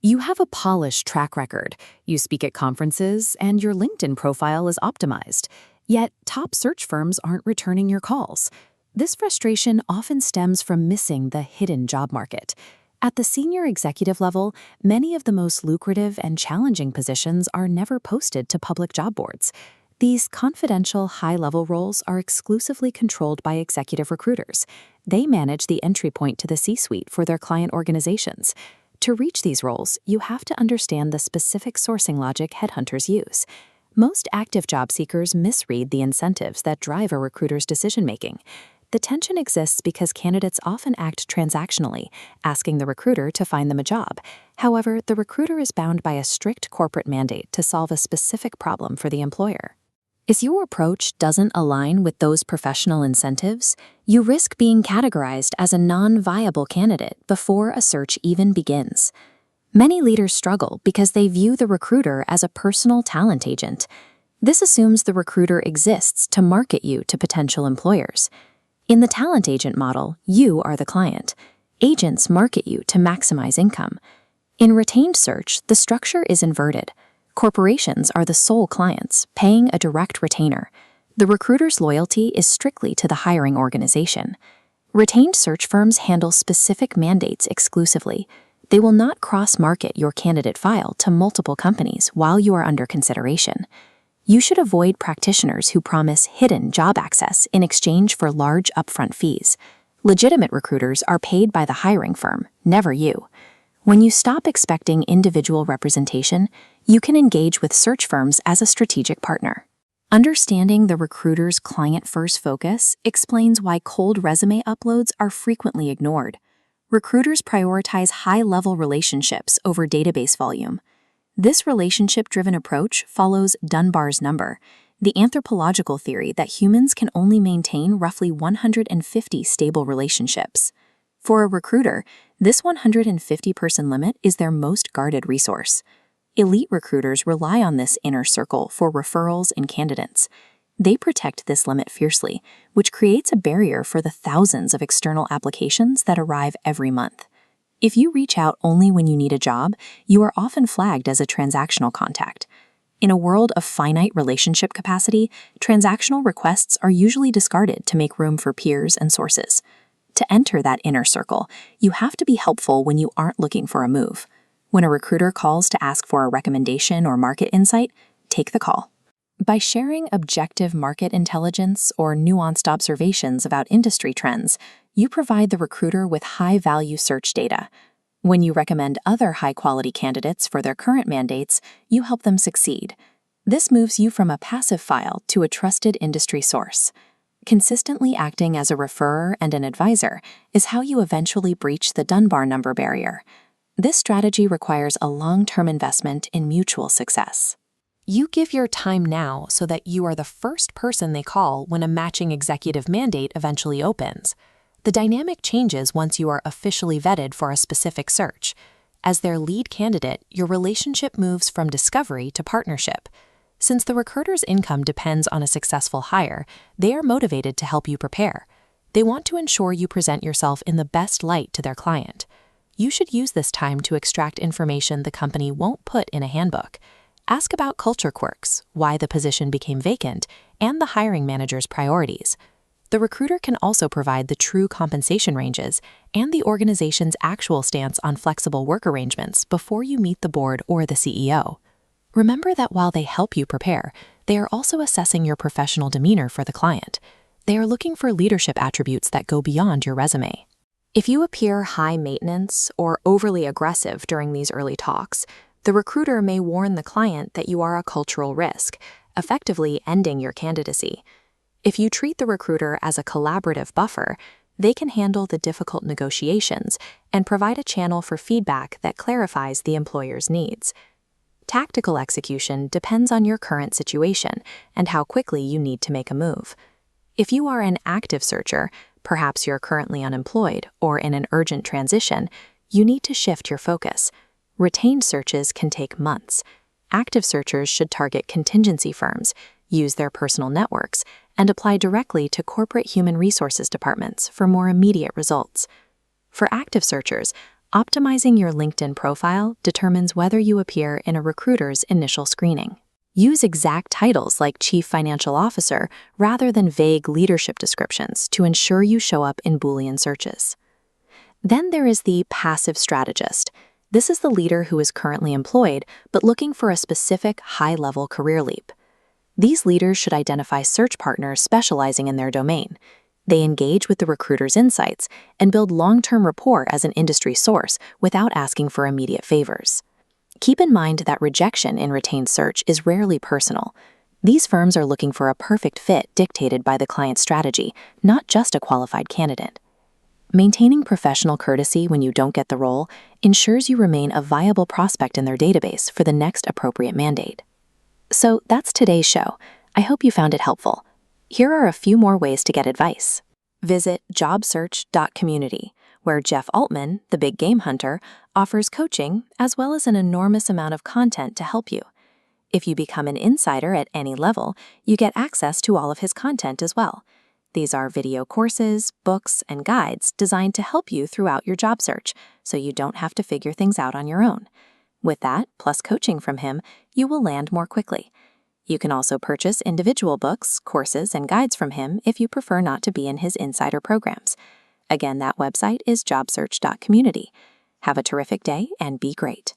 You have a polished track record, you speak at conferences, and your LinkedIn profile is optimized. Yet, top search firms aren't returning your calls. This frustration often stems from missing the hidden job market. At the senior executive level, many of the most lucrative and challenging positions are never posted to public job boards. These confidential, high-level roles are exclusively controlled by executive recruiters. They manage the entry point to the C-suite for their client organizations. To reach these roles, you have to understand the specific sourcing logic headhunters use. Most active job seekers misread the incentives that drive a recruiter's decision-making. The tension exists because candidates often act transactionally, asking the recruiter to find them a job. However, the recruiter is bound by a strict corporate mandate to solve a specific problem for the employer. If your approach doesn't align with those professional incentives, you risk being categorized as a non-viable candidate before a search even begins. Many leaders struggle because they view the recruiter as a personal talent agent. This assumes the recruiter exists to market you to potential employers. In the talent agent model, you are the client. Agents market you to maximize income. In retained search, the structure is inverted. Corporations are the sole clients, paying a direct retainer. The recruiter's loyalty is strictly to the hiring organization. Retained search firms handle specific mandates exclusively. They will not cross-market your candidate file to multiple companies while you are under consideration. You should avoid practitioners who promise hidden job access in exchange for large upfront fees. Legitimate recruiters are paid by the hiring firm, never you. When you stop expecting individual representation, you can engage with search firms as a strategic partner. Understanding the recruiter's client-first focus explains why cold resume uploads are frequently ignored. Recruiters prioritize high-level relationships over database volume. This relationship-driven approach follows Dunbar's number, the anthropological theory that humans can only maintain roughly 150 stable relationships. For a recruiter, this 150-person limit is their most guarded resource. Elite recruiters rely on this inner circle for referrals and candidates. They protect this limit fiercely, which creates a barrier for the thousands of external applications that arrive every month. If you reach out only when you need a job, you are often flagged as a transactional contact. In a world of finite relationship capacity, transactional requests are usually discarded to make room for peers and sources. To enter that inner circle, you have to be helpful when you aren't looking for a move. When a recruiter calls to ask for a recommendation or market insight, take the call. By sharing objective market intelligence or nuanced observations about industry trends, you provide the recruiter with high-value search data. When you recommend other high-quality candidates for their current mandates, you help them succeed. This moves you from a passive file to a trusted industry source. Consistently acting as a referrer and an advisor is how you eventually breach the Dunbar number barrier. This strategy requires a long-term investment in mutual success. You give your time now so that you are the first person they call when a matching executive mandate eventually opens. The dynamic changes once you are officially vetted for a specific search. As their lead candidate, your relationship moves from discovery to partnership. Since the recruiter's income depends on a successful hire, they are motivated to help you prepare. They want to ensure you present yourself in the best light to their client. You should use this time to extract information the company won't put in a handbook. Ask about culture quirks, why the position became vacant, and the hiring manager's priorities. The recruiter can also provide the true compensation ranges and the organization's actual stance on flexible work arrangements before you meet the board or the CEO. Remember that while they help you prepare, they are also assessing your professional demeanor for the client. They are looking for leadership attributes that go beyond your resume. If you appear high maintenance or overly aggressive during these early talks, the recruiter may warn the client that you are a cultural risk, effectively ending your candidacy. If you treat the recruiter as a collaborative buffer, they can handle the difficult negotiations and provide a channel for feedback that clarifies the employer's needs. Tactical execution depends on your current situation and how quickly you need to make a move. If you are an active searcher, perhaps you're currently unemployed or in an urgent transition, you need to shift your focus. Retained searches can take months. Active searchers should target contingency firms, use their personal networks, and apply directly to corporate human resources departments for more immediate results. For active searchers, Optimizing your LinkedIn profile determines whether you appear in a recruiter's initial screening. Use exact titles like Chief Financial Officer rather than vague leadership descriptions to ensure you show up in Boolean searches. Then there is the passive strategist. This is the leader who is currently employed but looking for a specific high-level career leap. These leaders should identify search partners specializing in their domain. They engage with the recruiter's insights and build long-term rapport as an industry source without asking for immediate favors. Keep in mind that rejection in retained search is rarely personal. These firms are looking for a perfect fit dictated by the client's strategy, not just a qualified candidate. Maintaining professional courtesy when you don't get the role ensures you remain a viable prospect in their database for the next appropriate mandate. So that's today's show. I hope you found it helpful. Here are a few more ways to get advice. Visit JobSearch.Community, where Jeff Altman, the big game hunter, offers coaching as well as an enormous amount of content to help you. If you become an insider at any level, you get access to all of his content as well. These are video courses, books, and guides designed to help you throughout your job search, so you don't have to figure things out on your own. With that, plus coaching from him, you will land more quickly. You can also purchase individual books, courses, and guides from him if you prefer not to be in his insider programs. Again, that website is JobSearch.Community. Have a terrific day and be great.